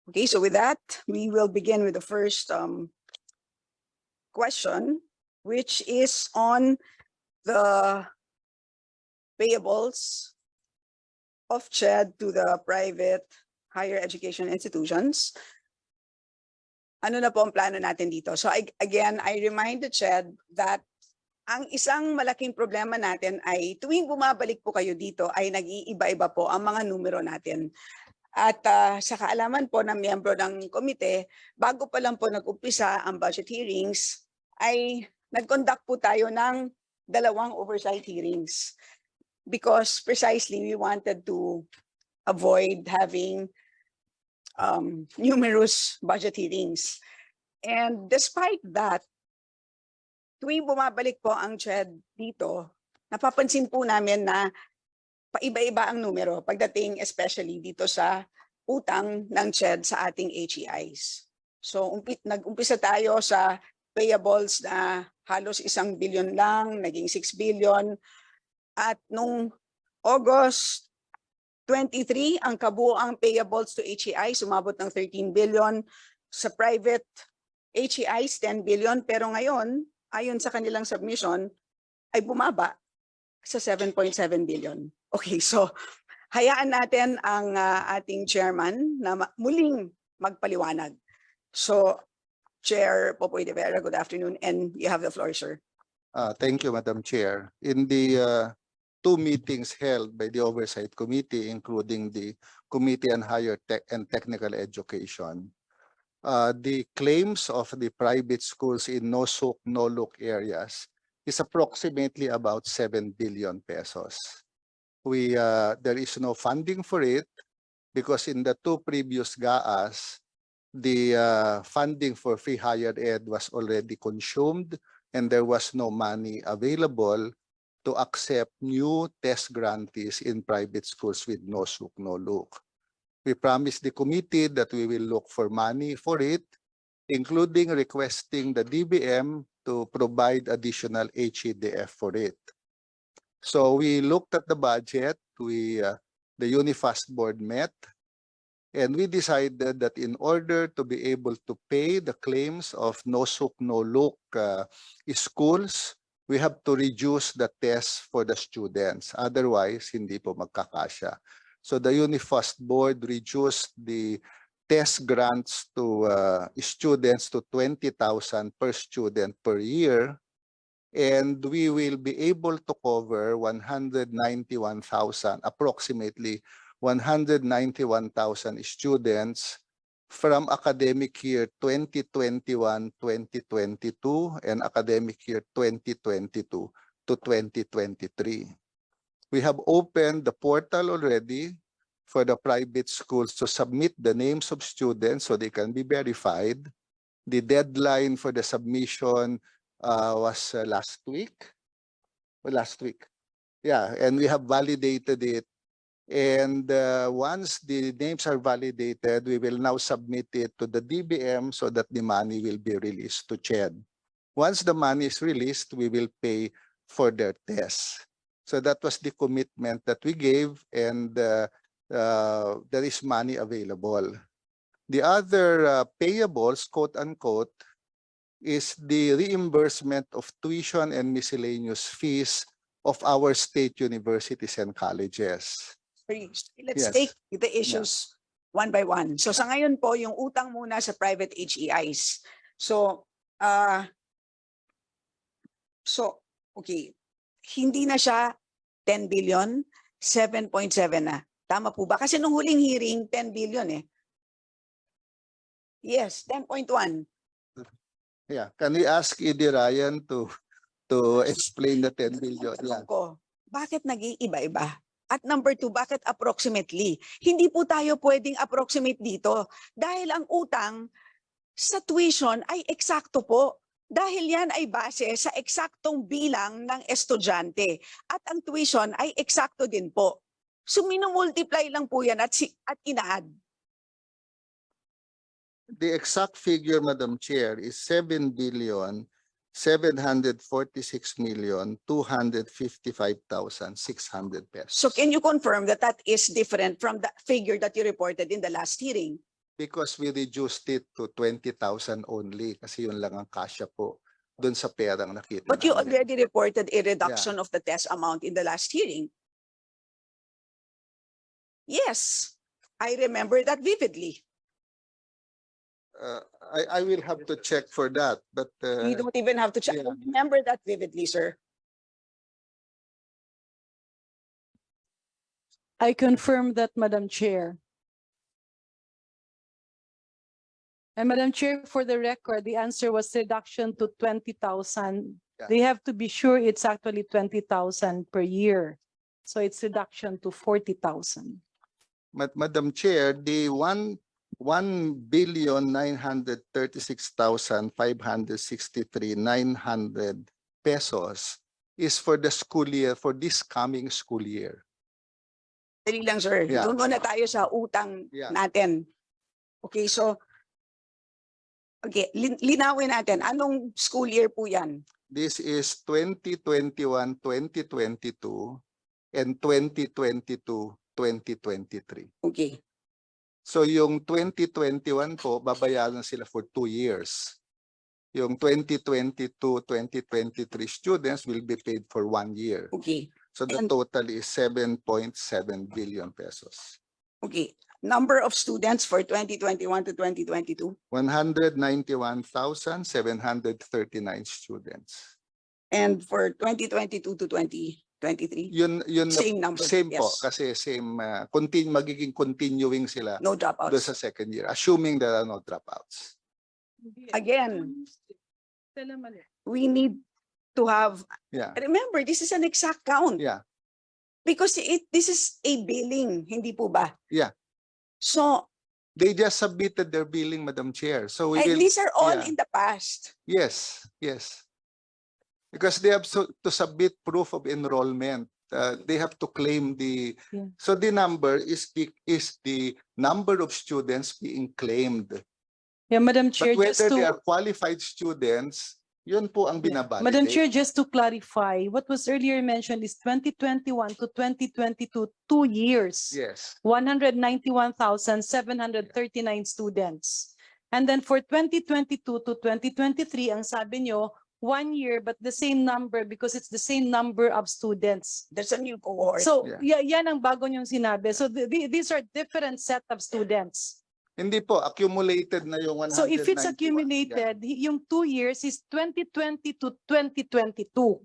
Okay, so with that, we will begin with the first question, which is on the payables of CHED to the private higher education institutions. Ano na po ang plano natin dito? So again, I remind the CHED that ang isang malaking problema natin ay tuwing bumabalik po kayo dito ay nag-iiba-iba po ang mga numero natin. At sa kaalaman po ng miyembro ng komite, bago pa lang po nag-umpisa ang budget hearings, ay nag-conduct po tayo ng 2 oversight hearings. Because precisely we wanted to avoid having numerous budget hearings. And despite that, tuwing bumabalik po ang CHED dito, napapansin po namin na paiba-iba ang numero pagdating especially dito sa utang ng CHED sa ating HEIs. So nag-umpisa tayo sa payables na halos 1 billion lang, naging 6 billion. At nung August 23, ang kabuoang payables to HEI sumabot ng 13 billion. Sa private HEIs, 10 billion. Pero ngayon, ayon sa kanilang submission, ay bumaba sa 7.7 billion. Okay, so hayaan natin ang ating chairman na muling magpaliwanag. So, Chair Popoy de Vera, good afternoon, and you have the floor, sir. Thank you, Madam Chair. In the 2 meetings held by the Oversight Committee, including the Committee on Higher and Technical Education, the claims of the private schools in no-sook, no-look areas is approximately about 7 billion pesos. There is no funding for it because in the 2 previous GAAs, the funding for free higher ed was already consumed and there was no money available to accept new test grantees in private schools with no sook, no look. We promised the committee that we will look for money for it, including requesting the DBM to provide additional HEDF for it. So we looked at the budget, the Unifast board met, and we decided that in order to be able to pay the claims of no sook, no look schools, we have to reduce the tests for the students. Otherwise, hindi po magkakasya. So the Unifast board reduced the test grants to students to 20,000 per student per year. And we will be able to cover 191,000, approximately 191,000 students from academic year 2021-2022 and academic year 2022 to 2023. We have opened the portal already for the private schools to submit the names of students so they can be verified. The deadline for the submission was last week. Yeah, and we have validated it. And once the names are validated, we will now submit it to the DBM so that the money will be released to CHED. Once the money is released, we will pay for their tests. So that was the commitment that we gave, and there is money available. The other payables, quote unquote, is the reimbursement of tuition and miscellaneous fees of our state universities and colleges. Let's take the issues one by one. So sa ngayon po, yung utang muna sa private HEIs. So, okay, hindi na siya 10 billion, 7.7 na. Tama po ba? Kasi nung huling hearing, 10 billion eh. Yes, 10.1. Yeah, can we ask Edi Ryan to explain the 10 billion? Yeah. Bakit nag-iiba-iba? At number 2, bakit approximately? Hindi po tayo pwedeng approximate dito dahil ang utang sa tuition ay eksakto po. Dahil yan ay base sa eksaktong bilang ng estudyante at ang tuition ay eksakto din po. So minumultiply lang po yan at ina-add. The exact figure, Madam Chair, is 7,746,255,600 pesos. So can you confirm that that is different from the figure that you reported in the last hearing? because we reduced it to 20,000 only kasi yun lang ang kasya po doon sa perang nakita But you namin. already reported a reduction of the test amount in the last hearing. Yes, I remember that vividly. I will have to check for that, but You don't even have to check. yeah. I remember that vividly, sir. I confirm that, Madam Chair. And Madam Chair, for the record, the answer was reduction to 20,000. Yeah. They have to be sure it's actually 20,000 per year. So it's reduction to 40,000. Madam Chair, the 1,936,563,900 pesos is for the school year, for this coming school year. Dali lang, sir. Yeah. Doon muna tayo sa utang Yeah. natin. Okay, so, okay, linawin natin. Anong school year po yan? This is 2021-2022 and 2022-2023. Okay. So yung 2021 po, babayaran sila for 2 years. Yung 2022-2023 students will be paid for 1 year. Okay. So the And- total is 7.7 billion pesos. Okay. Number of students for 2021 to 2022? 191,739 students. And for 2022 to 2023? Yun Same number. same po Yes. kasi same magiging continuing sila No doon dropouts. sa second year, assuming there are no dropouts. Again, we need to have, Yeah. remember, this is an exact count. Yeah. Because this is a billing, hindi po ba? Yeah. So, They just submitted their billing, Madam Chair. So we and will, these are all yeah. in the past. yes. Because they have to submit proof of enrollment. They have to claim the, Yeah. so the number is the number of students being claimed. Yeah, Madam Chair, But just whether they to, are qualified students, yun po ang binabalidate. Madam Chair, just to clarify, what was earlier mentioned is 2021 to 2022, 2 years. Yes. 191,739 students. And then for 2022 to 2023, ang sabi nyo, 1 year, but the same number because it's the same number of students. There's a new cohort. So, Yeah. yan ang bago nyong sinabi. So, these are different set of students. Hindi po, accumulated na yung 191. So, if it's accumulated, yung 2 years is 2020 to 2022,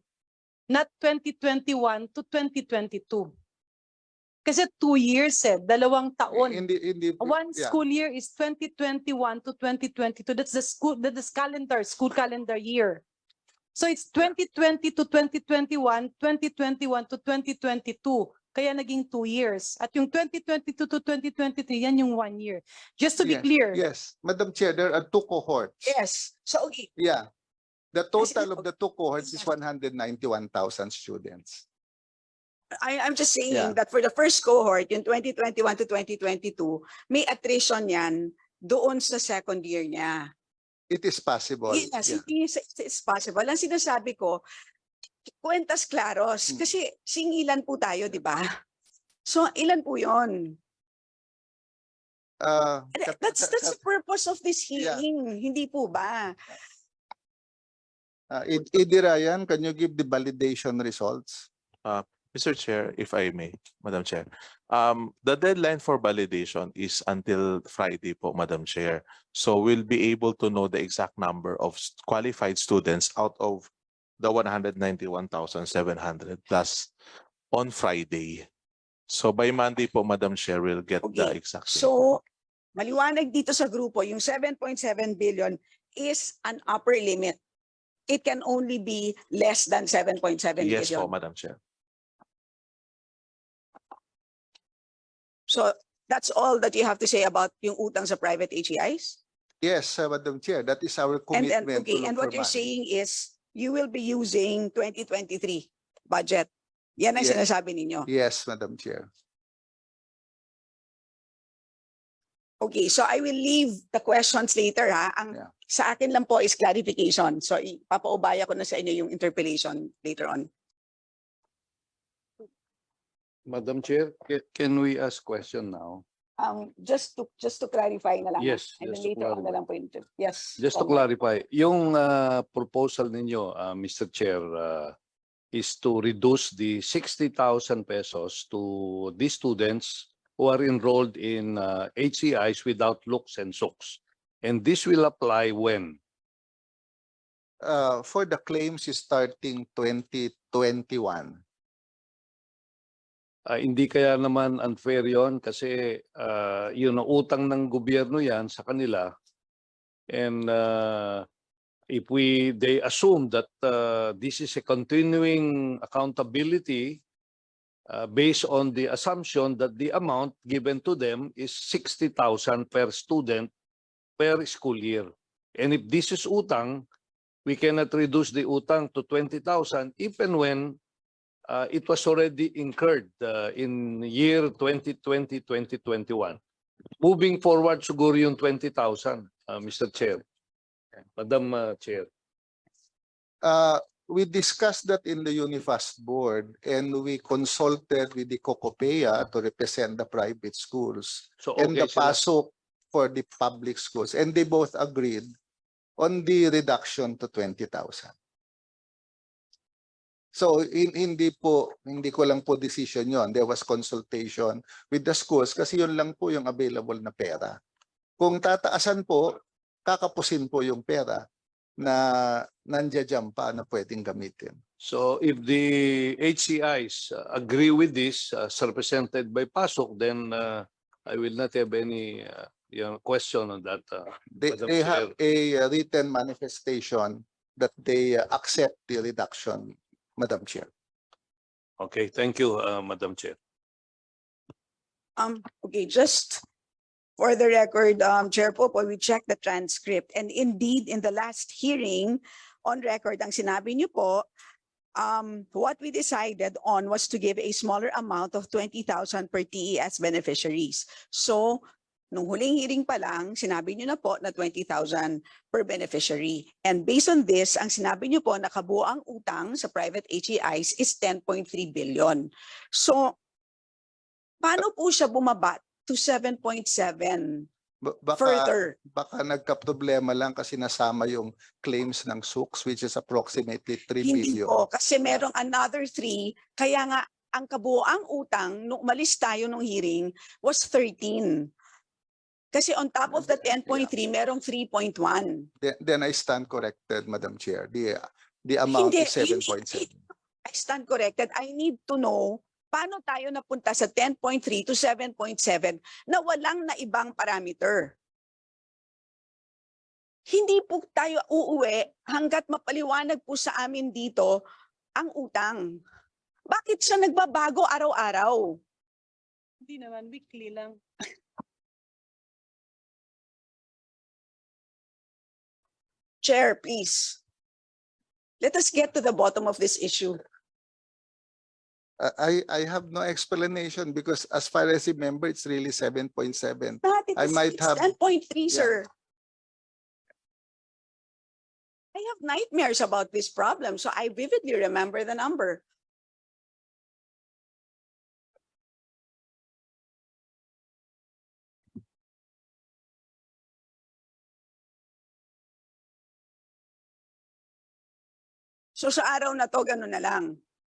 not 2021 to 2022. Kasi 2 years dalawang taon. Hindi, One yeah. school year is 2021 to 2022. That's the school calendar year. So it's 2020 to 2021, 2021 to 2022. Kaya naging 2 years. At yung 2022 to 2023, yan yung 1 year. Just to be Yes, clear. Yes, Madam Chair, there are 2 cohorts. Yes. So, okay. Yeah. The total of the 2 cohorts is 191,000 students. I'm just saying Yeah. that for the first cohort, yung 2021 to 2022, may attrition yan doon sa second year niya. It is possible. Yes, Yeah. it's possible. Ang sinasabi ko, cuentas claros. Kasi singilan po tayo, di ba? So, ilan po yun? That's the purpose of this Yeah. hearing. Hindi po ba? Idi Ryan, can you give the validation results? Mr. Chair, if I may, Madam Chair. The deadline for validation is until Friday po, Madam Chair. So we'll be able to know the exact number of qualified students out of the 191,700 plus on Friday. So by Monday po, Madam Chair, we'll get the Okay. exact. So, maliwanag dito sa grupo, yung 7.7 billion is an upper limit. It can only be less than 7.7 Yes po, billion. Madam Chair. So, that's all that you have to say about yung utang sa private HEIs? Yes, Madam Chair, that is our And then, commitment. to okay, look and what for you're money. saying is you will be using 2023 budget. Yan ang Yes. sinasabi ninyo. Yes, Madam Chair. Okay, so I will leave the questions later ha. Ang Yeah. sa akin lang po is clarification. So ipapaubaya ko na sa inyo yung interpellation later on. Madam Chair, can we ask question now? Just to clarify na lang. Yes, And then just to later on na clarify. lang po yung, yes. Just to Congrats. clarify, yung proposal ninyo, Mr. Chair, is to reduce the 60,000 pesos to the students who are enrolled in HCIs without looks and sooks. And this will apply when? For the claims starting 2021. Hindi kaya naman unfair yon kasi yun ang utang ng gobyerno yan sa kanila. And if they assume that this is a continuing accountability based on the assumption that the amount given to them is 60,000 per student per school year. And if this is utang, we cannot reduce the utang to 20,000 even when it was already incurred in year 2020, 2021. Moving forward, siguro yung 20,000, Mr. Chair. Madam Chair. We discussed that in the Unifast board and we consulted with the COCOPEA to represent the private schools So and the sila. PASOK for the public schools. And they both agreed on the reduction to 20,000. So hindi ko lang po decision yon. There was consultation with the schools kasi yun lang po yung available na pera. Kung tataasan po, kakapusin po yung pera na nandiyan pa na pwedeng gamitin. So if the HCIs agree with this as represented by PASOK, then I will not have any question on that. Madam They Chair. have a written manifestation that they accept the reduction, Madam Chair. Okay, thank you, Madam Chair. Okay, just for the record, Chair Popo, we checked the transcript and indeed in the last hearing on record, ang sinabi niyo po, what we decided on was to give a smaller amount of 20,000 per TES beneficiaries. So, nung huling hearing pa lang, sinabi niyo na po na 20,000 per beneficiary. And based on this, ang sinabi niyo po na kabuuang utang sa private HEIs is 10.3 billion. So, paano po siya bumaba to 7.7 further? Baka nagka-problema lang kasi nasama yung claims ng SUKS which is approximately 3 Hindi billion. po, kasi merong another 3, kaya nga ang kabuuang utang, nung umalis tayo nung hearing, was 13. Kasi on top of the 10.3, merong 3.1. Then I stand corrected, Madam Chair. The amount Hindi, is 7.7. I stand corrected. I need to know paano tayo napunta sa 10.3 to 7.7 na walang na ibang parameter. Hindi po tayo uuwi hanggat mapaliwanag po sa amin dito ang utang. Bakit siya nagbabago araw-araw? Hindi naman, weekly lang. Chair, please. Let us get to the bottom of this issue. I have no explanation because as far as I remember, it's really 7.7. I might It's have 10.3, sir. I have nightmares about this problem, so I vividly remember the number. So sa araw na to, ganun na lang.